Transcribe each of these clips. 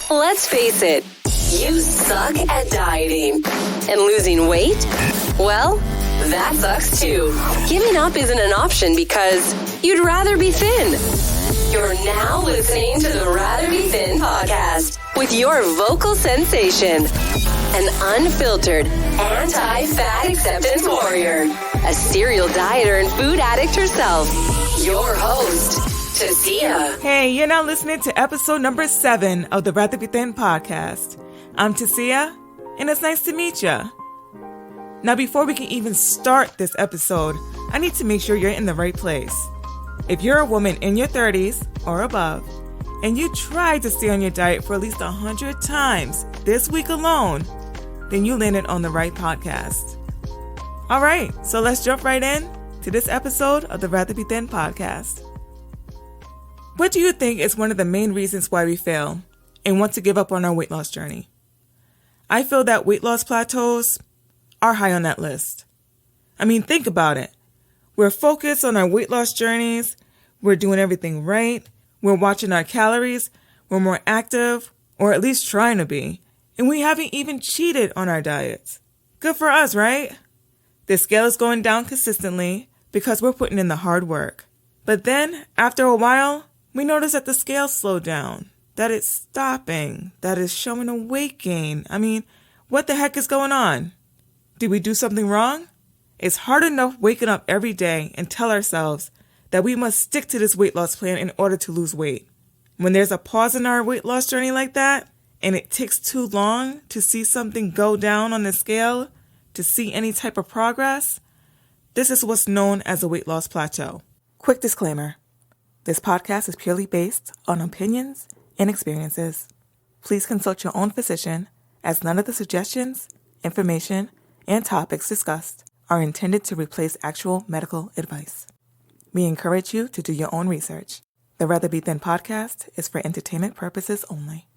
Let's face it, you suck at dieting. And losing weight? Well, that sucks too. Giving up isn't an option because you'd rather be thin. You're now listening to the Rather Be Thin podcast with your vocal sensation, an unfiltered, anti-fat acceptance warrior, a serial dieter and food addict herself, your host, Tasia. Hey, you're now listening to episode number 7 of the Rather Be Thin podcast. I'm Tasia, and it's nice to meet ya. Now, before we can even start this episode, I need to make sure you're in the right place. If you're a woman in your 30s or above, and you tried to stay on your diet for at least 100 times this week alone, then you landed on the right podcast. All right, so let's jump right in to this episode of the Rather Be Thin podcast. What do you think is one of the main reasons why we fail and want to give up on our weight loss journey? I feel that weight loss plateaus are high on that list. I mean, think about it. We're focused on our weight loss journeys. We're doing everything right. We're watching our calories. We're more active, or at least trying to be. And we haven't even cheated on our diets. Good for us, right? The scale is going down consistently because we're putting in the hard work. But then, after a while, we notice that the scale slowed down, that it's stopping, that it's showing a weight gain. I mean, what the heck is going on? Did we do something wrong? It's hard enough waking up every day and tell ourselves that we must stick to this weight loss plan in order to lose weight. When there's a pause in our weight loss journey like that, and it takes too long to see something go down on the scale, to see any type of progress, this is what's known as a weight loss plateau. Quick disclaimer. This podcast is purely based on opinions and experiences. Please consult your own physician, as none of the suggestions, information, and topics discussed are intended to replace actual medical advice. We encourage you to do your own research. The Rather Be Thin podcast is for entertainment purposes only.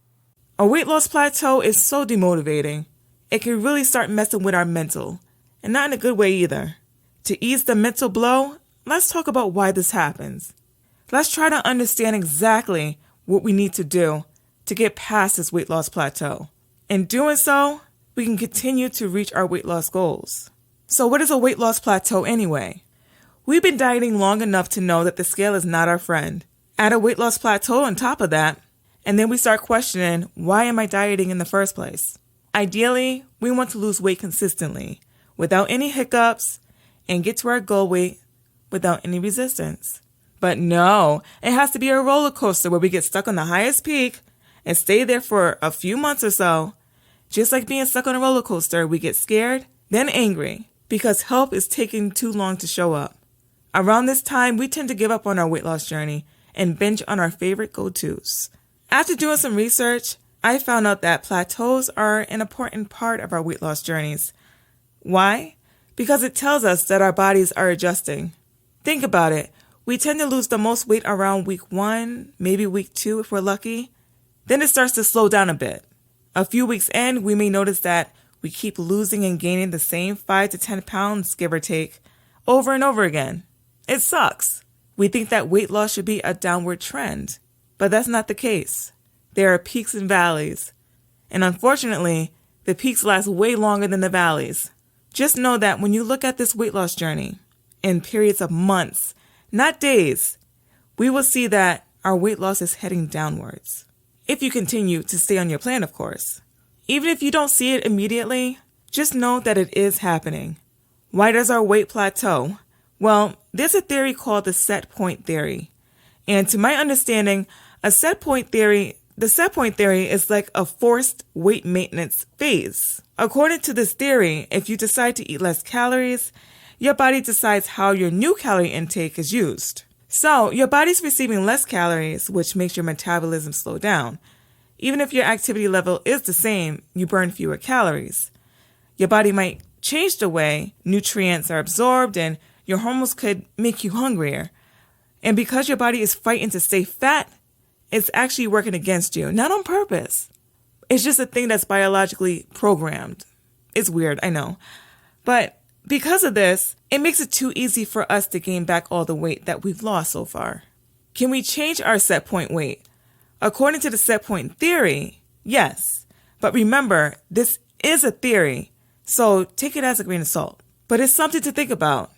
A weight loss plateau is so demotivating. It can really start messing with our mental, and not in a good way either. To ease the mental blow, let's talk about why this happens. Let's try to understand exactly what we need to do to get past this weight loss plateau. In doing so, we can continue to reach our weight loss goals. So what is a weight loss plateau anyway? We've been dieting long enough to know that the scale is not our friend. Add a weight loss plateau on top of that, and then we start questioning, why am I dieting in the first place? Ideally, we want to lose weight consistently, without any hiccups, and get to our goal weight without any resistance. But no, it has to be a roller coaster where we get stuck on the highest peak and stay there for a few months or so. Just like being stuck on a roller coaster, we get scared, then angry, because help is taking too long to show up. Around this time, we tend to give up on our weight loss journey and binge on our favorite go-tos. After doing some research, I found out that plateaus are an important part of our weight loss journeys. Why? Because it tells us that our bodies are adjusting. Think about it. We tend to lose the most weight around week 1, maybe week 2 if we're lucky. Then it starts to slow down a bit. A few weeks in, we may notice that we keep losing and gaining the same 5 to 10 pounds, give or take, over and over again. It sucks. We think that weight loss should be a downward trend, but that's not the case. There are peaks and valleys. And unfortunately, the peaks last way longer than the valleys. Just know that when you look at this weight loss journey in periods of months, not days, we will see that our weight loss is heading downwards. If you continue to stay on your plan, of course. Even if you don't see it immediately, just know that it is happening. Why does our weight plateau? Well, there's a theory called the set point theory. And to my understanding, the set point theory is like a forced weight maintenance phase. According to this theory, if you decide to eat less calories, your body decides how your new calorie intake is used. So your body's receiving less calories, which makes your metabolism slow down. Even if your activity level is the same, you burn fewer calories. Your body might change the way nutrients are absorbed, and your hormones could make you hungrier. And because your body is fighting to stay fat, it's actually working against you, not on purpose. It's just a thing that's biologically programmed. It's weird, I know. But because of this, it makes it too easy for us to gain back all the weight that we've lost so far. Can we change our set point weight? According to the set point theory, Yes, but remember, this is a theory, so take it as a grain of salt. But it's something to think about.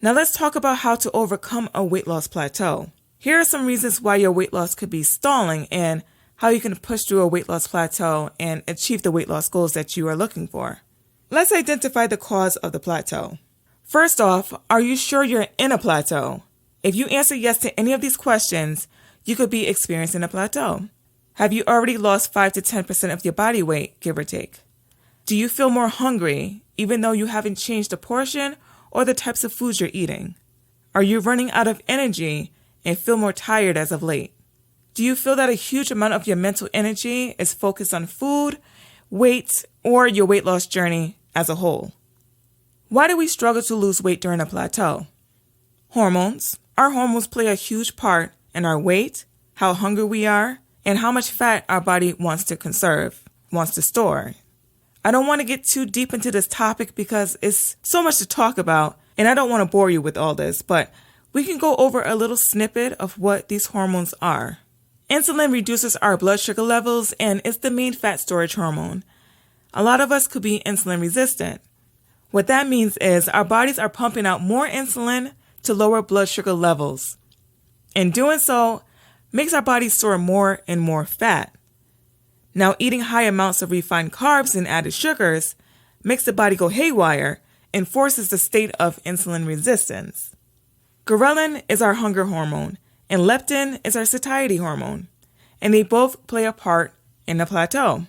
Now let's talk about how to overcome a weight loss plateau. Here are some reasons why your weight loss could be stalling and how you can push through a weight loss plateau and achieve the weight loss goals that you are looking for. Let's identify the cause of the plateau. First off, are you sure you're in a plateau? If you answer yes to any of these questions, you could be experiencing a plateau. Have you already lost 5 to 10% of your body weight, give or take? Do you feel more hungry, even though you haven't changed the portion or the types of foods you're eating? Are you running out of energy and feel more tired as of late? Do you feel that a huge amount of your mental energy is focused on food, weight, or your weight loss journey as a whole? Why do we struggle to lose weight during a plateau? Hormones. Our hormones play a huge part in our weight, how hungry we are, and how much fat our body wants to conserve, wants to store. I don't want to get too deep into this topic because it's so much to talk about, and I don't want to bore you with all this, but we can go over a little snippet of what these hormones are. Insulin reduces our blood sugar levels, and it's the main fat storage hormone. A lot of us could be insulin resistant. What that means is our bodies are pumping out more insulin to lower blood sugar levels. In doing so, makes our bodies store more and more fat. Now, eating high amounts of refined carbs and added sugars makes the body go haywire and forces the state of insulin resistance. Ghrelin is our hunger hormone, and leptin is our satiety hormone, and they both play a part in the plateau.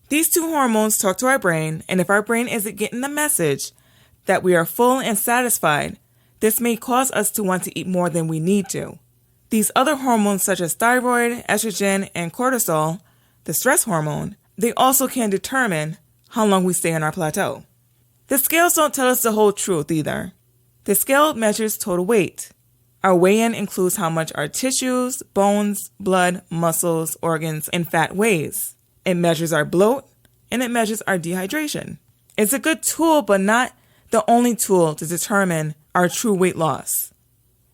These two hormones talk to our brain, and if our brain isn't getting the message that we are full and satisfied, this may cause us to want to eat more than we need to. These other hormones such as thyroid, estrogen, and cortisol, the stress hormone, they also can determine how long we stay on our plateau. The scales don't tell us the whole truth either. The scale measures total weight. Our weigh-in includes how much our tissues, bones, blood, muscles, organs, and fat weighs. It measures our bloat, and it measures our dehydration. It's a good tool, but not the only tool to determine our true weight loss.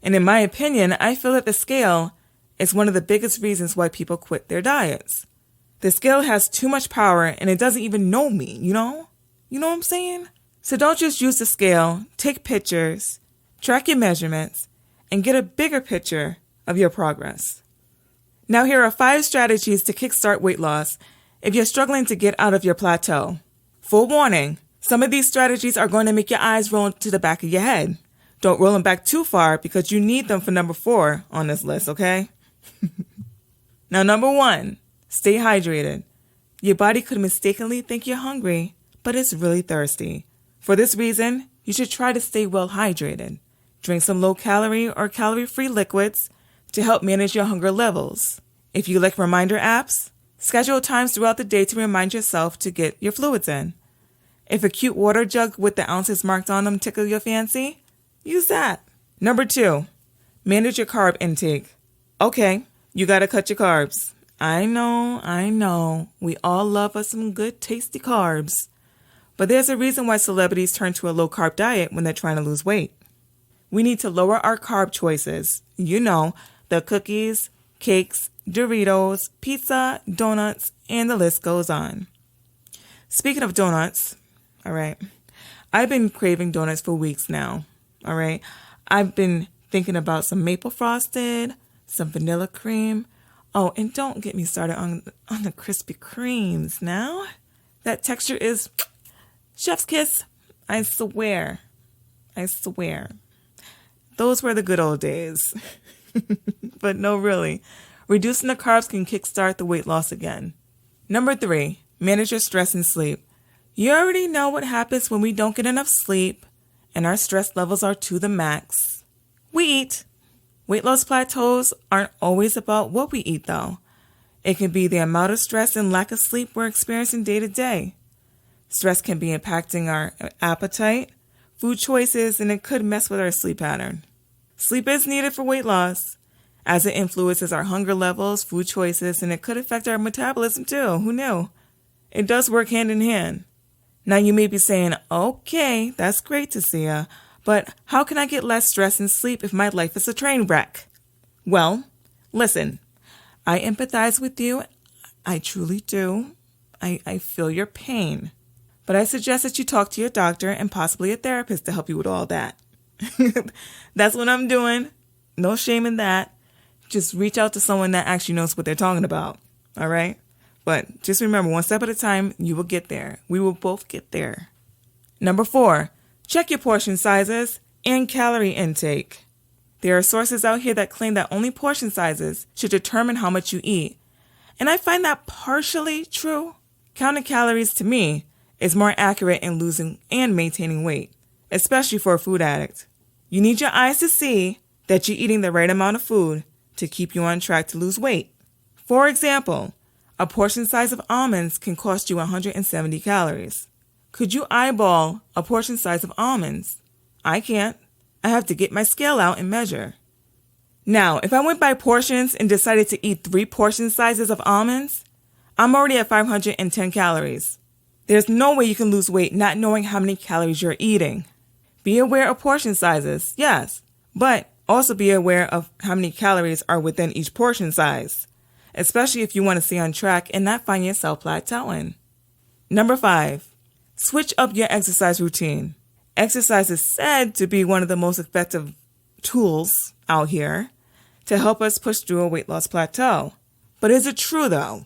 And in my opinion, I feel that the scale is one of the biggest reasons why people quit their diets. The scale has too much power, and it doesn't even know me, you know? You know what I'm saying? So don't just use the scale, take pictures, track your measurements, and get a bigger picture of your progress. Now here are 5 strategies to kickstart weight loss if you're struggling to get out of your plateau. Full warning, some of these strategies are going to make your eyes roll to the back of your head. Don't roll them back too far because you need them for number 4 on this list, okay? Now, number 1, stay hydrated. Your body could mistakenly think you're hungry, but it's really thirsty. For this reason, you should try to stay well hydrated. Drink some low-calorie or calorie-free liquids to help manage your hunger levels. If you like reminder apps, schedule times throughout the day to remind yourself to get your fluids in. If a cute water jug with the ounces marked on them tickle your fancy, use that. Number 2, manage your carb intake. Okay, you gotta cut your carbs. I know. We all love us some good tasty carbs. But there's a reason why celebrities turn to a low-carb diet when they're trying to lose weight. We need to lower our carb choices. You know, the cookies, cakes, Doritos, pizza, donuts, and the list goes on. Speaking of donuts, all right, I've been craving donuts for weeks now, all right? I've been thinking about some maple frosted, some vanilla cream. Oh, and don't get me started on the Krispy Kremes now. That texture is chef's kiss. I swear. Those were the good old days. But no, really. Reducing the carbs can kickstart the weight loss again. Number 3, manage your stress and sleep. You already know what happens when we don't get enough sleep and our stress levels are to the max. We eat. Weight loss plateaus aren't always about what we eat, though. It can be the amount of stress and lack of sleep we're experiencing day to day. Stress can be impacting our appetite, food choices, and it could mess with our sleep pattern. Sleep is needed for weight loss, as it influences our hunger levels, food choices, and it could affect our metabolism too. Who knew? It does work hand in hand. Now you may be saying, okay, that's great, Tasia, but how can I get less stress and sleep if my life is a train wreck? Well, listen, I empathize with you. I truly do. I feel your pain. But I suggest that you talk to your doctor and possibly a therapist to help you with all that. That's what I'm doing. No shame in that. Just reach out to someone that actually knows what they're talking about. All right? But just remember, one step at a time, you will get there. We will both get there. Number 4, check your portion sizes and calorie intake. There are sources out here that claim that only portion sizes should determine how much you eat. And I find that partially true. Counting calories, to me, is more accurate in losing and maintaining weight, especially for a food addict. You need your eyes to see that you're eating the right amount of food to keep you on track to lose weight. For example, a portion size of almonds can cost you 170 calories. Could you eyeball a portion size of almonds? I can't. I have to get my scale out and measure. Now, if I went by portions and decided to eat 3 portion sizes of almonds, I'm already at 510 calories. There's no way you can lose weight not knowing how many calories you're eating. Be aware of portion sizes, yes, but also be aware of how many calories are within each portion size, especially if you want to stay on track and not find yourself plateauing. Number 5, switch up your exercise routine. Exercise is said to be one of the most effective tools out here to help us push through a weight loss plateau. But is it true though?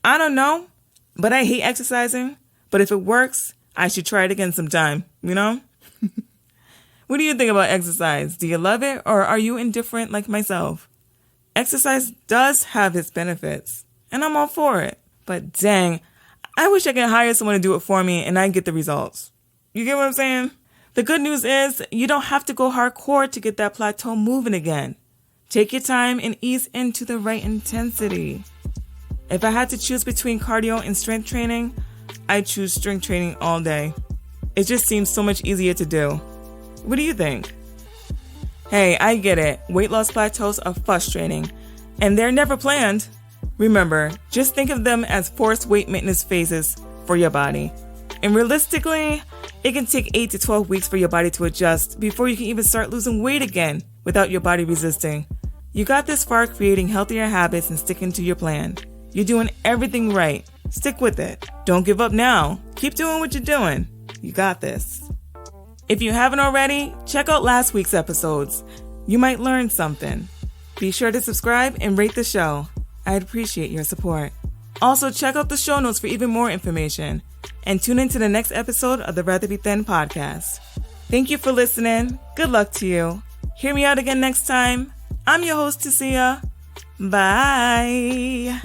I don't know, but I hate exercising. But if it works, I should try it again sometime, you know? What do you think about exercise? Do you love it or are you indifferent like myself? Exercise does have its benefits, and I'm all for it. But dang, I wish I could hire someone to do it for me and I'd get the results. You get what I'm saying? The good news is you don't have to go hardcore to get that plateau moving again. Take your time and ease into the right intensity. If I had to choose between cardio and strength training, I'd choose strength training all day. It just seems so much easier to do. What do you think? Hey, I get it. Weight loss plateaus are frustrating, and they're never planned. Remember, just think of them as forced weight maintenance phases for your body. And realistically, it can take 8 to 12 weeks for your body to adjust before you can even start losing weight again without your body resisting. You got this far creating healthier habits and sticking to your plan. You're doing everything right. Stick with it. Don't give up now. Keep doing what you're doing. You got this. If you haven't already, check out last week's episodes. You might learn something. Be sure to subscribe and rate the show. I'd appreciate your support. Also, check out the show notes for even more information. And tune in to the next episode of the Rather Be Thin podcast. Thank you for listening. Good luck to you. Hear me out again next time. I'm your host, Tasia. Bye.